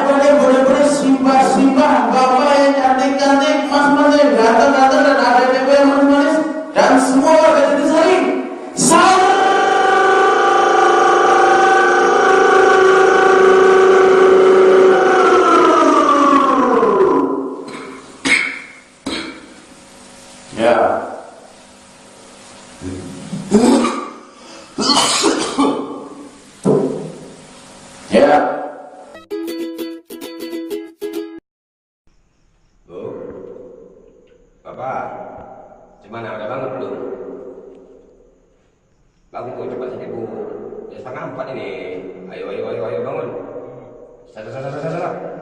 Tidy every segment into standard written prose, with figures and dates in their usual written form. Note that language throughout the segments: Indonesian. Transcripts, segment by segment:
adik-adik boleh-boleh simbah-simbah, bapak yang cantik-cantik, mas-mas yang ganteng-ganteng, dan adik-adik yang manis-manis, dan semua warga Jatisari sahur. Ya. Ya. Bu, Bapak, gimana? Udah bangun belum? Bangun Bu, cepat sini Bu. Ya 3:30 ini. Ayo bangun. Sat.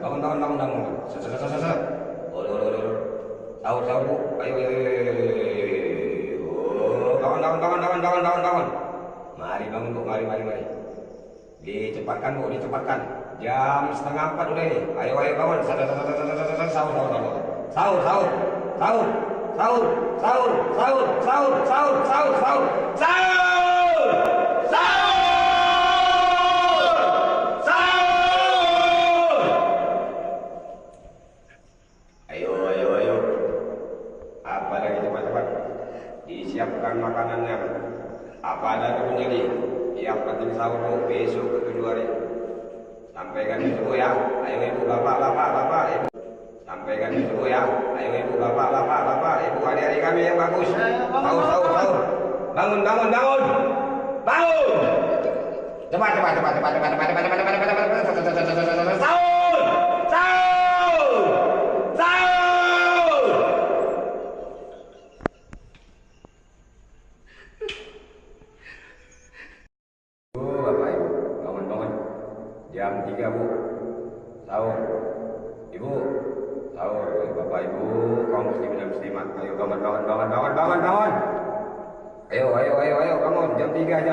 Bangun. Sat. Ol. Sahur Bu. Ayo. Oh, bangun. Mari bangun Bu, mari. Dicepatkan Bu, dicepatkan. Jam 3:30 udah ini. Ayo bangun. Ayo. Apa lagi cepat. Disiapkan makanannya. Apa ada kebun jadi? Yang penting sahur Bu, besok ke 7 hari. Sampaikan ibu ya. Ayo ibu, bapak, ibu. Sampaikan ibu ya. Ayo ibu, bapak, ibu. Adik-adik kami yang bagus. Sahur. Bangun. Cepat. Sahur. Bu, bapak ibu, bangun. Jam 3 Bu. Sahur. Ibu, sahur. Bapak ibu, kaum muslimin dan muslimat. Ayo bangun. Ayo bangun. Jam 3.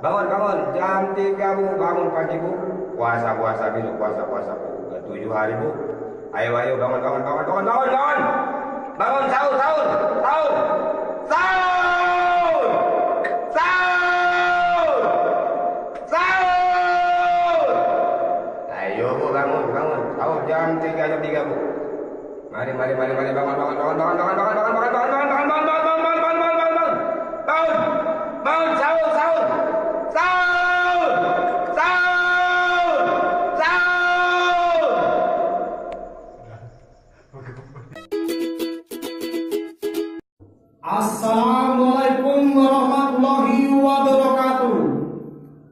Bangun. Jam 3 Bu, bangun pagi Bu. Puasa besok, puasa Bu. Ke 7 hari Bu. Ayo bangun. Bangun, sahur. Ayo Bu, bangun. Sahur jam 3 Bu. Mari bangun. Bangun, sahur. Assalamualaikum warahmatullahi wabarakatuh.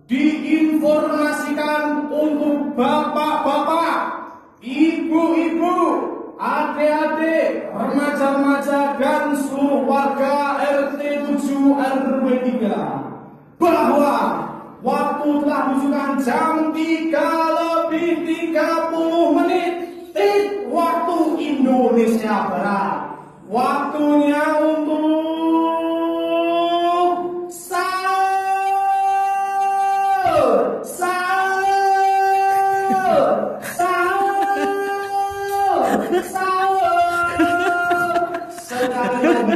Diinformasikan untuk bapak-bapak, ibu-ibu, adik-adik, remaja-remaja dan seluruh warga RT 7 RW 3 bahwa waktu telah menunjukkan jam 3:30 waktu Indonesia Barat. Waktunya untuk sahur. Sekali lagi.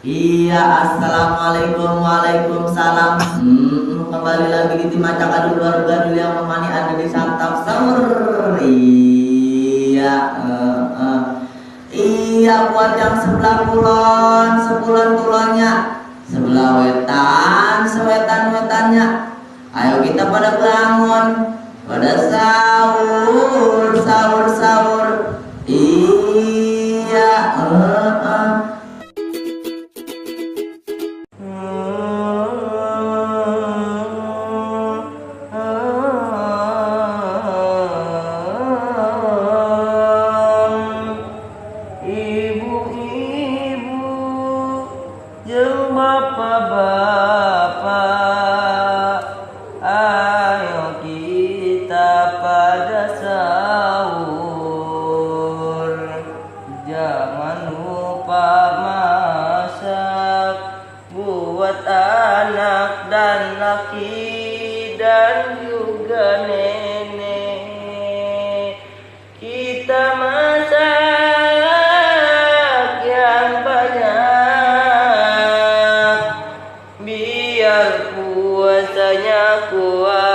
Iya, assalamualaikum, waalaikumsalam. Kembali lagi di Macak Adu Keluarga dulu yang memani ada di santap sahur. Iya, buat yang sebelah kulonnya, sebelah wetannya. Ayo kita pada bangun, pada sahur. Iya, bapak-bapak, ayo kita pada sahur. Jangan lupa masak buat anak dan laki dan juga nenek. Kita masak yang banyak biar puasanya kuat.